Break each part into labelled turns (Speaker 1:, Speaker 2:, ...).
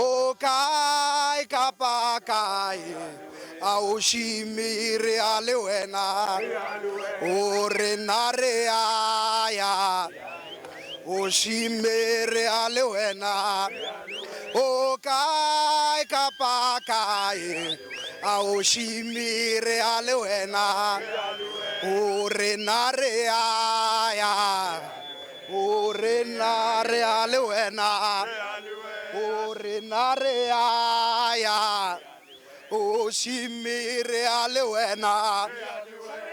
Speaker 1: O kai kapa kai au shimire ale wena o renare aya o shimire ale wena o kai kapa kai au shimire ale wena o renare aya o renare ale wena o renare aya o shimire ale wena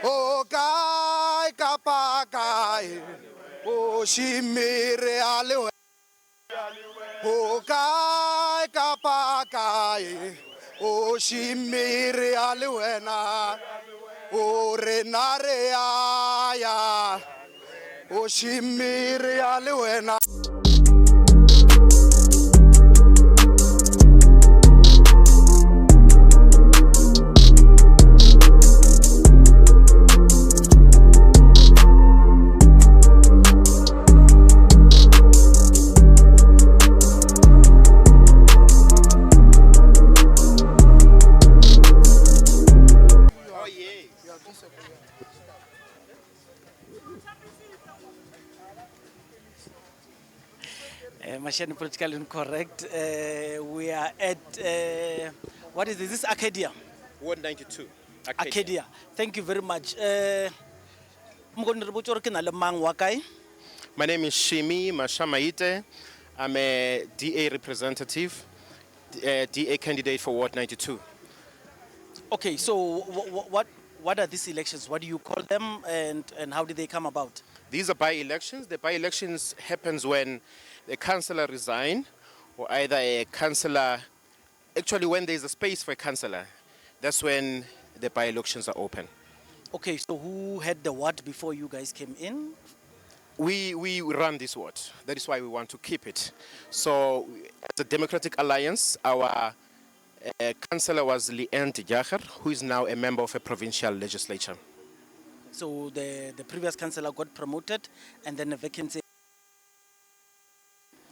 Speaker 1: o kai kapa kai o shimire ale wena o kai kapa kai o shimire ale wena o renare aya o shimire ale wena.
Speaker 2: Mashani politically incorrect. We are at what is this? This is Arcadia.
Speaker 3: Ward 92.
Speaker 2: Arcadia. Thank you very much. My
Speaker 3: name is Shimmy Mashamaite. I'm a DA representative, DA candidate for Ward 92.
Speaker 2: Okay, so what are these elections? What do you call them, and how did they come about?
Speaker 3: These are by-elections. The by-elections happens when the councillor resign, or either a councillor, actually when there's a space for a councillor, that's when the by-elections are open.
Speaker 2: Okay, so who had the ward before you guys came in?
Speaker 3: We run this ward. That is why we want to keep it. So, as a Democratic Alliance, our councillor was Leanne Jager, who is now a member of a provincial legislature.
Speaker 2: So the previous councillor got promoted, and then a vacancy.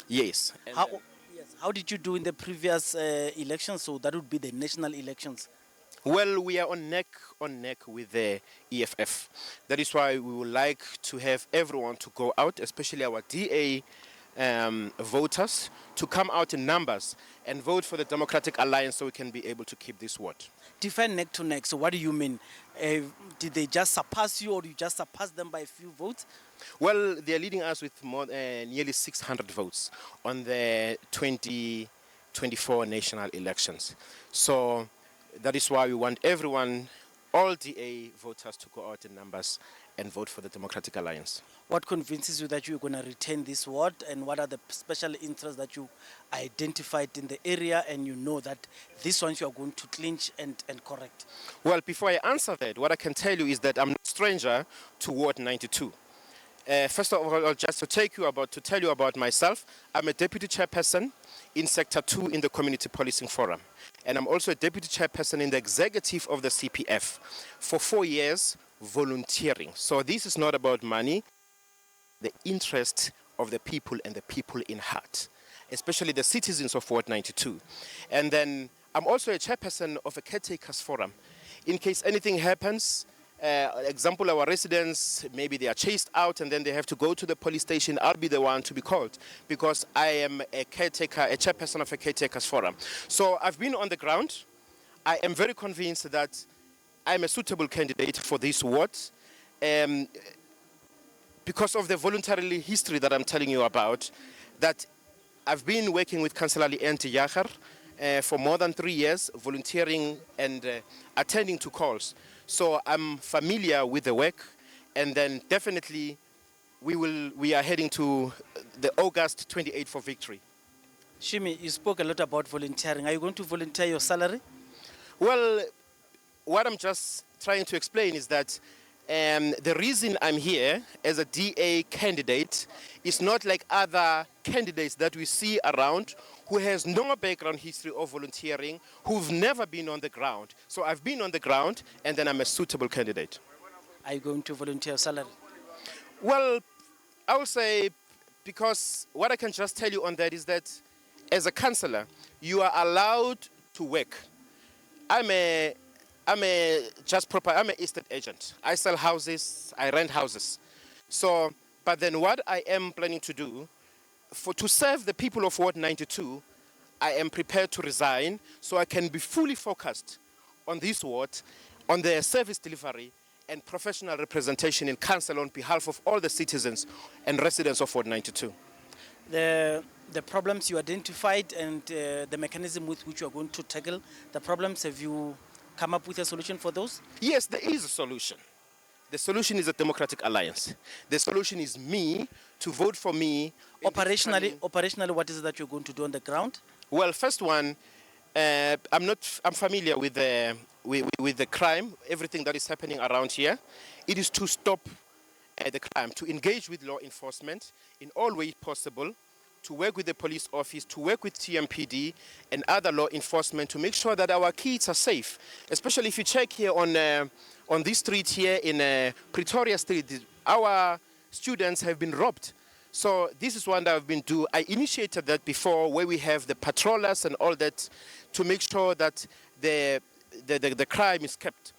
Speaker 3: Yes.
Speaker 2: How did you do in the previous elections? So that would be the national elections.
Speaker 3: Well, we are on neck with the EFF. That is why we would like to have everyone to go out, especially our DA voters, to come out in numbers and vote for the Democratic Alliance so we can be able to keep this ward.
Speaker 2: Define neck to neck. So what do you mean? Did they just surpass you, or you just surpassed them by a few votes?
Speaker 3: Well, they are leading us with nearly 600 votes on the 2024 national elections. So that is why we want everyone, all DA voters, to go out in numbers and vote for the Democratic Alliance.
Speaker 2: What convinces you that you're going to retain this ward, and what are the special interests that you identified in the area, and you know that this one you are going to clinch and correct?
Speaker 3: Well, before I answer that, what I can tell you is that I'm no stranger to Ward 92. First of all, just to tell you about myself, I'm a deputy chairperson in Sector 2 in the Community Policing Forum. And I'm also a deputy chairperson in the executive of the CPF for 4 years volunteering. So this is not about money, the interest of the people and the people in heart, especially the citizens of Ward 92. And then I'm also a chairperson of a caretakers forum. In case anything happens, example, our residents, maybe they are chased out and then they have to go to the police station, I'll be the one to be called because I am a caretaker, a chairperson of a caretakers forum. So I've been on the ground. I am very convinced that I'm a suitable candidate for this ward because of the voluntary history that I'm telling you about, that I've been working with Councillor Leanne Jager for more than 3 years, volunteering and attending to calls. So I'm familiar with the work, and then definitely we are heading to the August 28 for victory.
Speaker 2: Shimmy, you spoke a lot about volunteering. Are you going to volunteer your salary?
Speaker 3: Well, what I'm just trying to explain is that the reason I'm here as a DA candidate is not like other candidates that we see around who has no background history of volunteering, who've never been on the ground. So I've been on the ground, and then I'm a suitable candidate.
Speaker 2: Are you going to volunteer your salary?
Speaker 3: Well, I will say, because what I can just tell you on that is that as a councillor, you are allowed to work. I'm a estate agent. I sell houses, I rent houses. So, but then what I am planning to do, to serve the people of Ward 92, I am prepared to resign so I can be fully focused on this ward, on the service delivery and professional representation in council on behalf of all the citizens and residents of Ward 92.
Speaker 2: The problems you identified and the mechanism with which you are going to tackle the problems, have you come up with a solution for those?
Speaker 3: Yes, there is a solution. The solution is a democratic alliance. The solution is me to vote for me.
Speaker 2: Operationally, what is it that you're going to do on the ground?
Speaker 3: Well, first one, I'm familiar with the crime, everything that is happening around here. It is to stop the crime, to engage with law enforcement in all ways possible, to work with the police office, to work with TMPD and other law enforcement to make sure that our kids are safe. Especially if you check here on this street here in Pretoria Street, our students have been robbed. So this is one that I've been doing. I initiated that before, where we have the patrollers and all that to make sure that the crime is kept.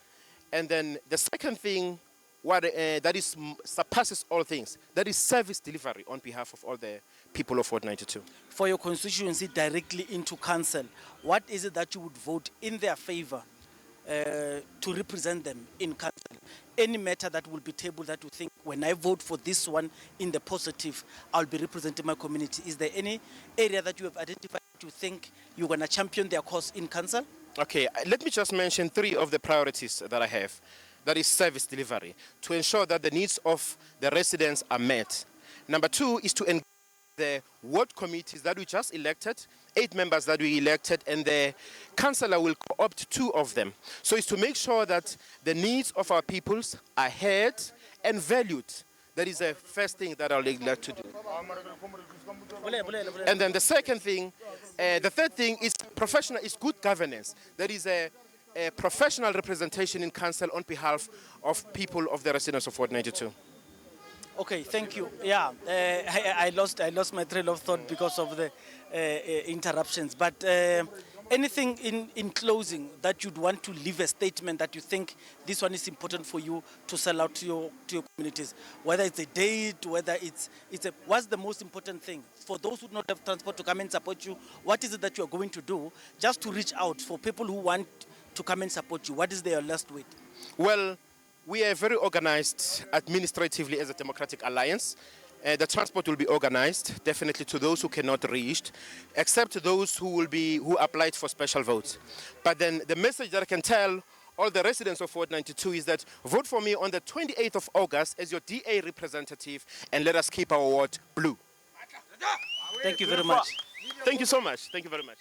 Speaker 3: And then the second thing, surpasses all things, that is service delivery on behalf of all the people of Ward 92.
Speaker 2: For your constituency directly into council, what is it that you would vote in their favor to represent them in council? Any matter that will be tabled that you think, when I vote for this one in the positive, I'll be representing my community. Is there any area that you have identified that you think you're going to champion their cause in council?
Speaker 3: Okay, let me just mention 3 of the priorities that I have. That is service delivery, to ensure that the needs of the residents are met. Number 2 is to engage the ward committees that we just elected, 8 members that we elected, and the councillor will co-opt 2 of them. So it's to make sure that the needs of our peoples are heard and valued. That is the first thing that I would like to do. And then the second thing, the third thing is good governance. That is a professional representation in council on behalf of people of the residents of Ward 92.
Speaker 2: Okay, thank you. Yeah, I lost my trail of thought because of the interruptions. But anything in closing that you'd want to leave a statement that you think this one is important for you to sell out to your communities, whether it's a date, whether what's the most important thing for those who do not have transport to come and support you? What is it that you are going to do just to reach out for people who want to come and support you? What is their last word?
Speaker 3: Well, we are very organized administratively as a democratic alliance. The transport will be organized, definitely to those who cannot reach, except those who applied for special votes. But then the message that I can tell all the residents of Ward 92 is that vote for me on the 28th of August as your DA representative, and let us keep our ward blue.
Speaker 2: Thank you very much.
Speaker 3: Thank you so much. Thank you very much.